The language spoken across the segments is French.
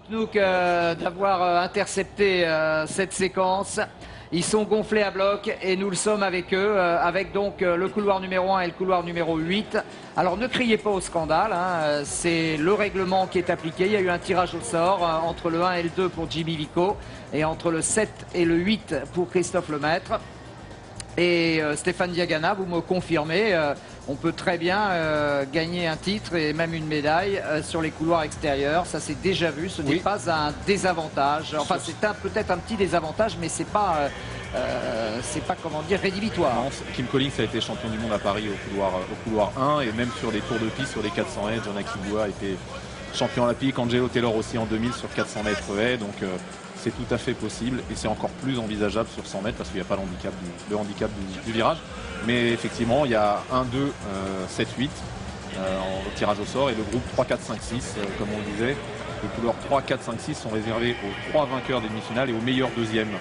Nouk d'avoir intercepté cette séquence. Ils sont gonflés à bloc et nous le sommes avec eux, avec donc le couloir numéro 1 et le couloir numéro 8. Alors ne criez pas au scandale, hein, c'est le règlement qui est appliqué. Il y a eu un tirage au sort entre le 1 et le 2 pour Jimmy Vico et entre le 7 et le 8 pour Christophe Lemaître. Et Stéphane Diagana, vous me confirmez, on peut très bien gagner un titre et même une médaille sur les couloirs extérieurs. Ça s'est déjà vu, ce n'est pas un désavantage. Enfin, c'est peut-être un petit désavantage, mais c'est pas comment dire, rédhibitoire. Non, Kim Collins a été champion du monde à Paris au couloir 1 et même sur les tours de piste, sur les 400 mètres. John Akingua a été champion olympique, Angelo Taylor aussi en 2000 sur 400 mètres haies. Donc c'est tout à fait possible et c'est encore plus envisageable sur 100 mètres parce qu'il n'y a pas le handicap du virage. Mais effectivement, il y a 1, 2, 7, 8 en tirage au sort et le groupe 3, 4, 5, 6, comme on le disait. Les couleurs 3, 4, 5, 6 sont réservés aux 3 vainqueurs des demi-finales et aux meilleurs deuxièmes.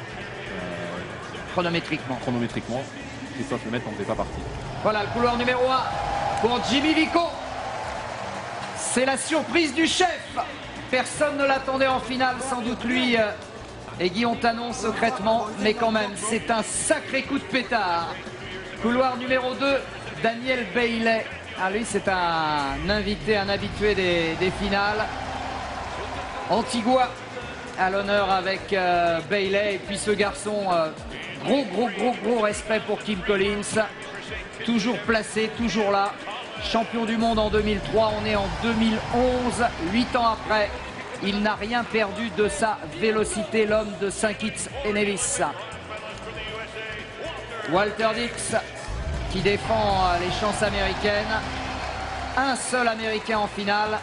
Chronométriquement. Christophe Lemaître n'en faisait pas partie. Voilà le couloir numéro 1 pour Jimmy Vico. C'est la surprise du chef. Personne ne l'attendait en finale, sans doute lui et Guillaume Tanon secrètement, mais quand même, c'est un sacré coup de pétard. Couloir numéro 2, Daniel Bailey. Ah, lui, c'est un invité, un habitué des finales. Antigua à l'honneur avec Bailey. Et puis ce garçon, gros respect pour Kim Collins. Toujours placé, toujours là. Champion du monde en 2003, on est en 2011, 8 ans après. Il n'a rien perdu de sa vélocité, l'homme de Saint-Kitts et Nevis. Walter Dix qui défend les chances américaines. Un seul Américain en finale.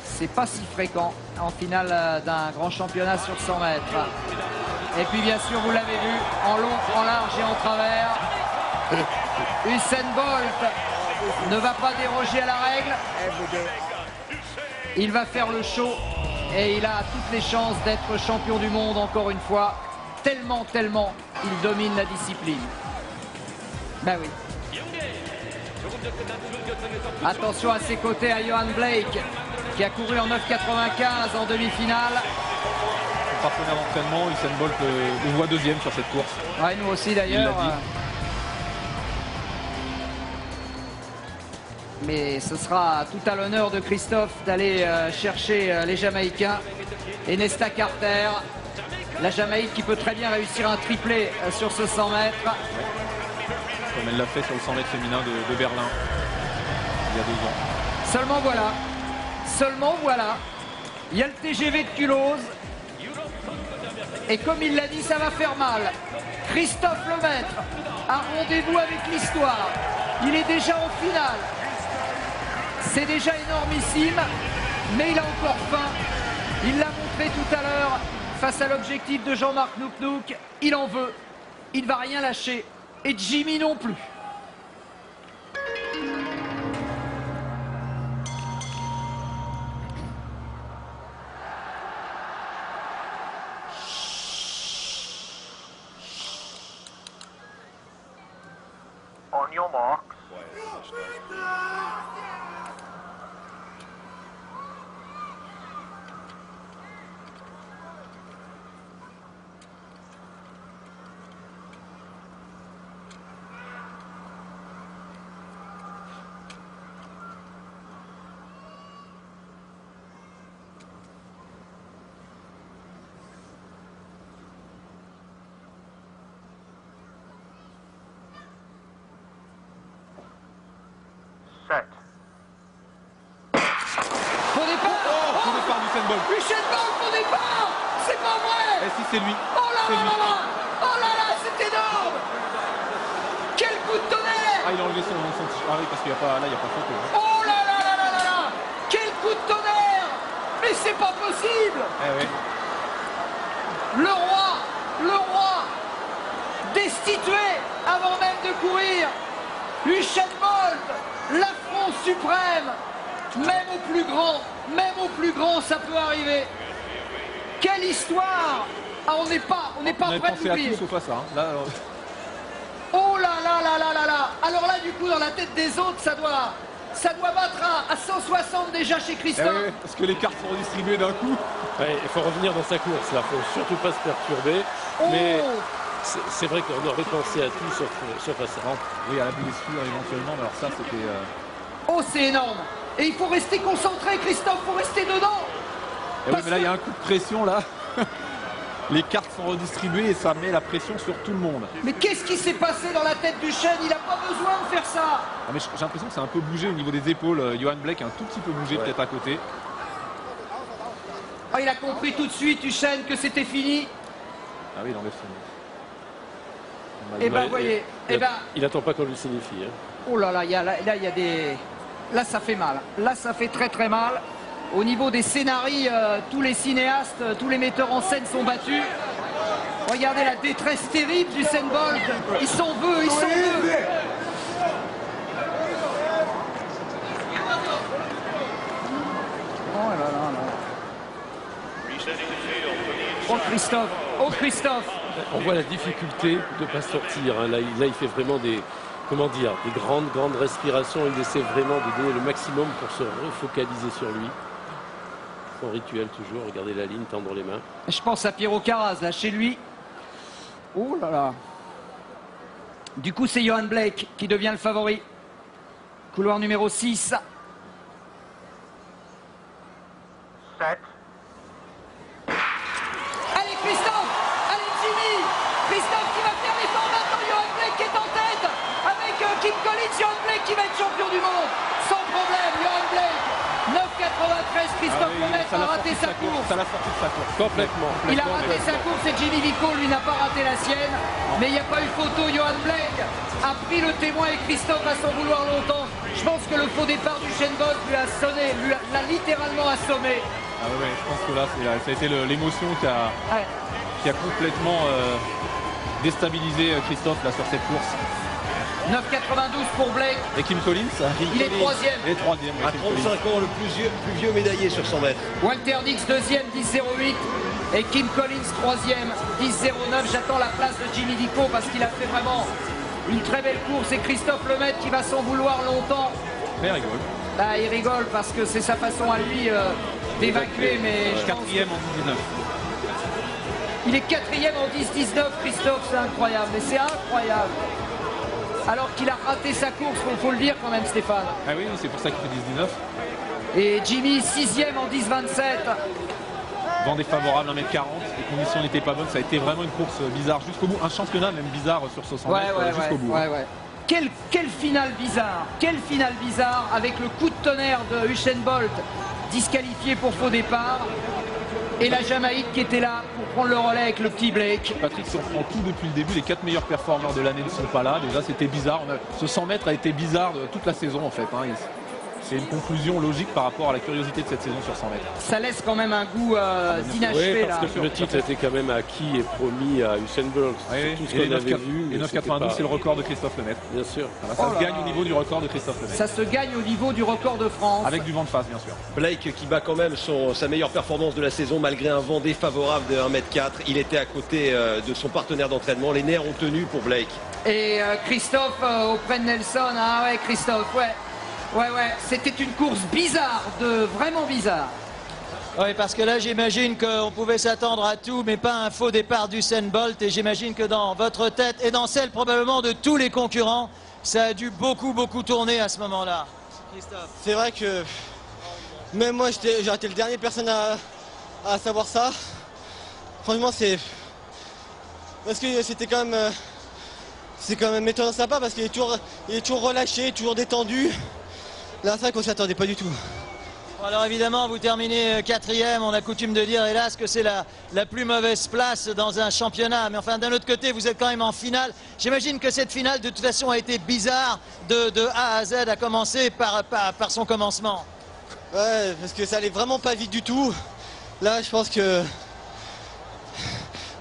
C'est pas si fréquent en finale d'un grand championnat sur 100 mètres. Et puis bien sûr, vous l'avez vu, en long, en large et en travers, Usain Bolt ne va pas déroger à la règle. Il va faire le show et il a toutes les chances d'être champion du monde encore une fois. Tellement il domine la discipline. Ben oui. Attention à ses côtés à Johan Blake qui a couru en 9,95 en demi-finale. Son partenaire d'entraînement, Usain Bolt, le voit deuxième sur cette course. Ouais, nous aussi d'ailleurs. Mais ce sera tout à l'honneur de Christophe d'aller chercher les Jamaïcains. Et Nesta Carter, la Jamaïque qui peut très bien réussir un triplé sur ce 100 mètres. Comme elle l'a fait sur le 100 mètres féminin de Berlin, il y a 2 ans. Seulement voilà, il y a le TGV de Culose. Et comme il l'a dit, ça va faire mal. Christophe Lemaître a rendez-vous avec l'histoire. Il est déjà en finale. C'est déjà énormissime, mais il a encore faim. Il l'a montré tout à l'heure face à l'objectif de Jean-Marc Nouk. Il en veut. Il ne va rien lâcher. Et Jimmy non plus. On your marks. Set. Faux départ. Faux départ d'Usain Bolt. Usain Bolt, faux départ. C'est pas vrai. Et si c'est lui. Oh là là là là. Oh là là, c'est énorme. Quel coup de tonnerre. Ah, il a enlevé son t-shirt. Ah oui, parce qu'il n'y a pas, là, il n'y a pas photo. Hein. Oh là là là là là là. Quel coup de tonnerre. Mais c'est pas possible. Eh oui. Le roi, destitué avant même de courir. Usain Bolt, l'affront suprême. Même au plus grand, ça peut arriver. Quelle histoire. Ah, on n'est pas prêt d'oublier. Sauf à ça. Hein. Là, Oh là là là là là là. Alors là, du coup, dans la tête des autres, ça doit battre à 160 déjà chez Christophe. Ouais, parce que les cartes sont redistribuées d'un coup. Ouais, il faut revenir dans sa course, là, il ne faut surtout pas se perturber. Oh. Mais c'est vrai qu'on aurait pensé à tout sauf à ça. Oui, à la blessure éventuellement, mais alors ça c'était... Oh, c'est énorme. Et il faut rester concentré, Christophe, il faut rester dedans. oui, mais là il y a un coup de pression là. Les cartes sont redistribuées et ça met la pression sur tout le monde. Mais qu'est-ce qui s'est passé dans la tête du chêne? Il n'a pas besoin de faire ça. Ah, mais j'ai l'impression que c'est un peu bougé au niveau des épaules. Johan Blake a un tout petit peu bougé peut-être à côté. Oh, il a compris tout de suite, Duchesne, que c'était fini. Ah oui, il enlève son... Et ben, voyez, Il attend pas qu'on lui signifie. Hein. Oh là là, il y a des... Là, ça fait mal. Là, ça fait très très mal. Au niveau des scénarii, tous les cinéastes, tous les metteurs en scène sont battus. Regardez la détresse terrible du Usain Bolt. Il s'en veut, il s'en veut. Oh là là là. Oh Christophe, oh Christophe. On voit la difficulté de ne pas sortir. Hein. Là, il fait vraiment des grandes respirations. Il essaie vraiment de donner le maximum pour se refocaliser sur lui. Son rituel toujours, regardez la ligne, tendre les mains. Je pense à Piero Caraz, là, chez lui. Oh là là. Du coup, c'est Johan Blake qui devient le favori. Couloir numéro 6. 7. Allez, Christophe! Allez, Jimmy! Christophe qui va faire l'effort maintenant. Johan Blake qui est en tête. Avec Kim Collins, Johan Blake qui va être champion du monde. Sans problème, Johan Blake. 9,93, Christophe Lemaitre a raté sa course. Ça l'a sorti de sa course. Complètement. Il a raté sa course et Jimmy Vico, lui, n'a pas raté la sienne. Mais il n'y a pas eu photo. Johan Blake a pris le témoin et Christophe a sans vouloir longtemps. Je pense que le faux départ du Usain Bolt lui a sonné, l'a littéralement assommé. Ah ouais, je pense que là, ça a été l'émotion qui a complètement déstabilisé Christophe là, sur cette course. 9,92 pour Blake. Et Kim Collins, Il est troisième. Il est troisième. À Kim Collins. 35 ans, le plus vieux médaillé sur 100 mètres. Walter Dix deuxième, 10,08. Et Kim Collins troisième, 10,09. J'attends la place de Jimmy Vico parce qu'il a fait vraiment une très belle course. Et Christophe Lemaitre qui va s'en vouloir longtemps. Mais il rigole. Bah, il rigole parce que c'est sa façon à lui d'évacuer. Mais je pense Quatrième en 19. il est quatrième en 10-19, Christophe, c'est incroyable. Mais c'est incroyable. Alors qu'il a raté sa course, il faut le dire quand même, Stéphane. Ah oui, c'est pour ça qu'il fait 19. Et Jimmy, sixième en 10-27. Vent défavorable, 1m40, les conditions n'étaient pas bonnes, ça a été vraiment une course bizarre jusqu'au bout, un championnat même bizarre sur ce 100 mètres jusqu'au bout. Ouais. Quelle finale bizarre, avec le coup de tonnerre de Usain Bolt, disqualifié pour faux départ, et la Jamaïque qui était là pour prendre le relais avec le petit Blake. Patrick surprend tout depuis le début, les 4 meilleurs performeurs de l'année ne sont pas là, déjà c'était bizarre, ce 100 mètres a été bizarre toute la saison en fait. Hein. C'est une conclusion logique par rapport à la curiosité de cette saison sur 100 mètres. Ça laisse quand même un goût d'inachevé Oui, là. parce que le titre était quand même acquis et promis à Usain Bolt. Oui, Tout ce et qu'on avait vu. les 9,92 c'est le record de Christophe Lemaitre. Bien sûr. Voilà, ça se gagne au niveau du record de Christophe Lemaitre. Ça se gagne au niveau du record de France. Avec du vent de face bien sûr. Blake qui bat quand même sa meilleure performance de la saison malgré un vent défavorable de 1m4. Il était à côté de son partenaire d'entraînement. Les nerfs ont tenu pour Blake. Et Christophe auprès de Nelson. Ah ouais, Christophe, ouais. Ouais, c'était une course bizarre, vraiment bizarre. Oui, parce que là, j'imagine qu'on pouvait s'attendre à tout, mais pas un faux départ d'Usain Bolt. Et j'imagine que dans votre tête et dans celle probablement de tous les concurrents, ça a dû beaucoup tourner à ce moment-là. Christophe. C'est vrai que même moi, j'ai été le dernier personne à savoir ça. Franchement, c'est... Parce que c'était quand même... C'est quand même étonnant de sa part parce qu'il est toujours relâché, toujours détendu. Là, c'est vrai qu'on ne s'y attendait pas du tout. Bon, alors évidemment, vous terminez quatrième. On a coutume de dire, hélas, que c'est la plus mauvaise place dans un championnat. Mais enfin, d'un autre côté, vous êtes quand même en finale. J'imagine que cette finale, de toute façon, a été bizarre de A à Z, à commencer par son commencement. Ouais, parce que ça allait vraiment pas vite du tout. Là, je pense que...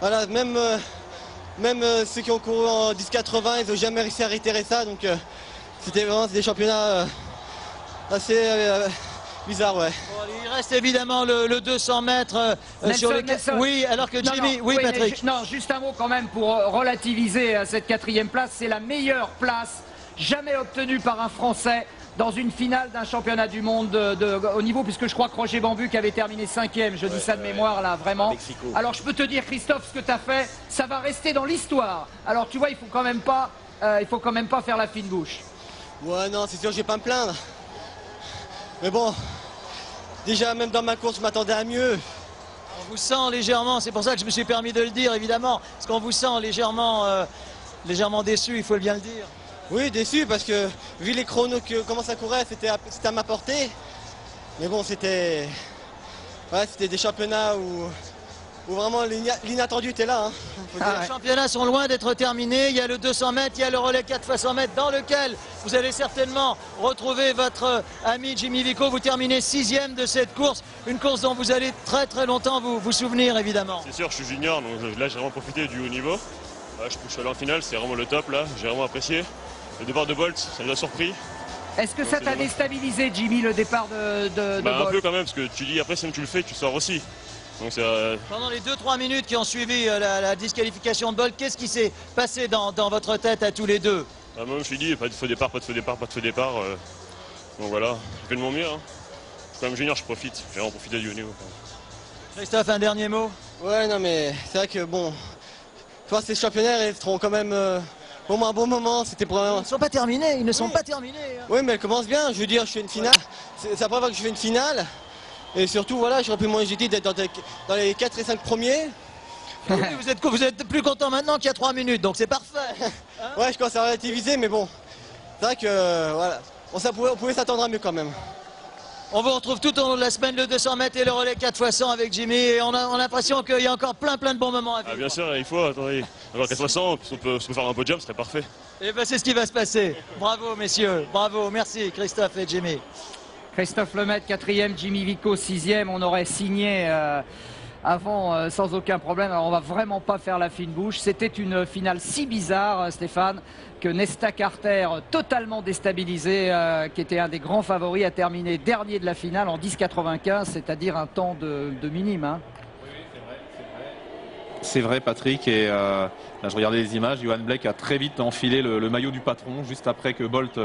Voilà, même ceux qui ont couru en 10,80, ils n'ont jamais réussi à réitérer ça. Donc, c'était vraiment des championnats assez bizarres, ouais. Bon, il reste évidemment le 200 mètres sur les... Nelson. Oui, alors que Jimmy... Oui, Patrick. Non, juste un mot quand même pour relativiser cette quatrième place. C'est la meilleure place jamais obtenue par un Français dans une finale d'un championnat du monde au niveau, puisque je crois que Roger Bambuc avait terminé 5e, je dis ça de mémoire là, vraiment. Alors je peux te dire, Christophe, ce que tu as fait, ça va rester dans l'histoire. Alors tu vois, il faut quand même pas faire la fine bouche. Ouais, non, c'est sûr, je vais pas me plaindre. Mais bon, déjà, même dans ma course, je m'attendais à mieux. On vous sent légèrement, c'est pour ça que je me suis permis de le dire, évidemment, parce qu'on vous sent légèrement déçu, il faut bien le dire. Oui, déçu, parce que vu les chronos, comment ça courait, c'était à ma portée. Mais bon, c'était des championnats où vraiment l'inattendu était là. Hein, Les championnats sont loin d'être terminés. Il y a le 200 mètres, il y a le relais 4x100 mètres dans lequel vous allez certainement retrouver votre ami Jimmy Vico. Vous terminez 6e de cette course, une course dont vous allez très très longtemps vous souvenir, évidemment. C'est sûr, je suis junior, donc là j'ai vraiment profité du haut niveau. Je suis allé en finale, c'est vraiment le top là, j'ai vraiment apprécié. Le départ de Bolt, ça nous a surpris. Est-ce que ça t'a déstabilisé, Jimmy, le départ de Bolt? Un peu quand même, parce que tu dis après, si tu le fais, tu sors aussi. Donc, pendant les 2-3 minutes qui ont suivi la disqualification de Bolt, qu'est-ce qui s'est passé dans votre tête à tous les deux? Moi, je me suis dit, pas de feu départ, pas de feu départ, pas de feu départ. Donc voilà, je fais de mon mieux. Hein. Je suis quand même junior, je profite. J'ai vraiment profité du haut niveau. Christophe, un dernier mot? Ouais, non, mais c'est vrai que bon, toi, ces championnats, ils seront quand même pour moi un bon moment. C'était pour Ils ne sont pas terminés, ils ne sont pas terminés. Hein. Oui, mais elle commence bien. Je veux dire, je fais une finale. C'est la première fois que je fais une finale. Et surtout, voilà, j'aurais pu moins j'étais d'être dans les 4 et 5 premiers. Oui, vous êtes plus content maintenant qu'il y a 3 minutes, donc c'est parfait. Hein? Ouais, je commence à relativiser, mais bon, c'est vrai que voilà, on pouvait s'attendre à mieux quand même. On vous retrouve tout au long de la semaine, le 200 mètres et le relais 4x100 avec Jimmy, et on a l'impression qu'il y a encore plein de bons moments à vivre. Bien sûr, il faut, attendez, encore 400, on peut faire un podium, ce serait parfait. Et ben c'est ce qui va se passer. Bravo messieurs, bravo, merci Christophe et Jimmy. Christophe Lemaitre, 4e, Jimmy Vico, 6e. On aurait signé avant sans aucun problème. Alors on va vraiment pas faire la fine bouche. C'était une finale si bizarre, Stéphane, que Nesta Carter, totalement déstabilisé, qui était un des grands favoris, a terminé dernier de la finale en 10,95, c'est-à-dire un temps de minime. Hein. C'est vrai, Patrick, et là je regardais les images, Johan Blake a très vite enfilé le maillot du patron juste après que Bolt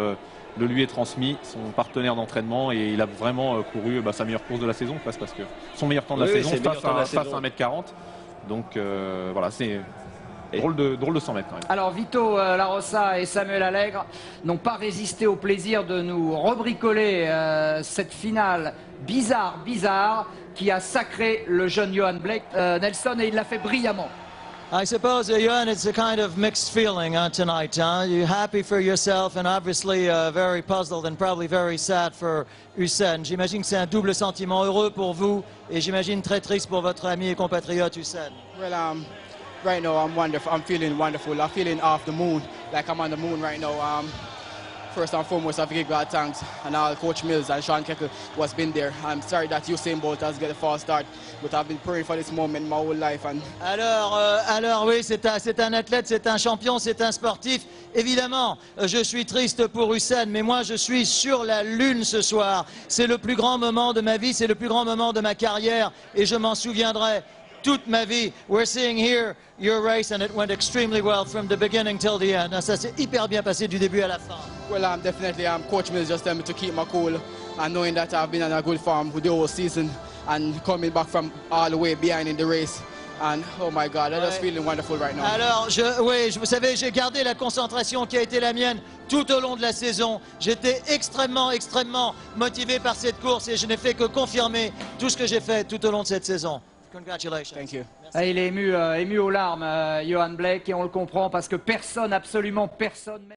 le lui ait transmis, son partenaire d'entraînement, et il a vraiment couru sa meilleure course de la saison, parce que son meilleur temps de la saison face à 1m40. Donc voilà, c'est drôle de 100 mètres quand même. Alors Vito Larossa et Samuel Allègre n'ont pas résisté au plaisir de nous rebricoler cette finale bizarre qui a sacré le jeune Johan Blake, Nelson, et il l'a fait brillamment. I suppose, Johan, it's a kind of mixed feeling tonight. You're happy for yourself and obviously very puzzled and probably very sad for Hussein. J'imagine que c'est un double sentiment, heureux pour vous et j'imagine très triste pour votre ami et compatriote Hussein. Well, right now I'm wonderful. I'm feeling wonderful. I'm feeling off the moon, like I'm on the moon right now. First and foremost, I have to give God thanks and all Coach Mills and Sean Keckle who has been there. I'm sorry that Usain Bolt has got a false start, but I've been praying for this moment my whole life. And alors oui, c'est un athlète, c'est un champion, c'est un sportif. Évidemment, je suis triste pour Hussein, mais moi je suis sur la lune ce soir. C'est le plus grand moment de ma vie, c'est le plus grand moment de ma carrière et je m'en souviendrai toute ma vie. We're seeing here your race and it went extremely well from the beginning till the end. Ça s'est hyper bien passé du début à la fin. Well, definitely Coach Mills just told me to keep my cool and knowing that I've been in a good form with the whole season and coming back from all the way behind in the race. And oh my God, I'm just feeling wonderful right now. Alors, vous savez, j'ai gardé la concentration qui a été la mienne tout au long de la saison. J'étais extrêmement motivé par cette course et je n'ai fait que confirmer tout ce que j'ai fait tout au long de cette saison. Congratulations. Thank you. Il est ému aux larmes, Johan Blake, et on le comprend parce que absolument personne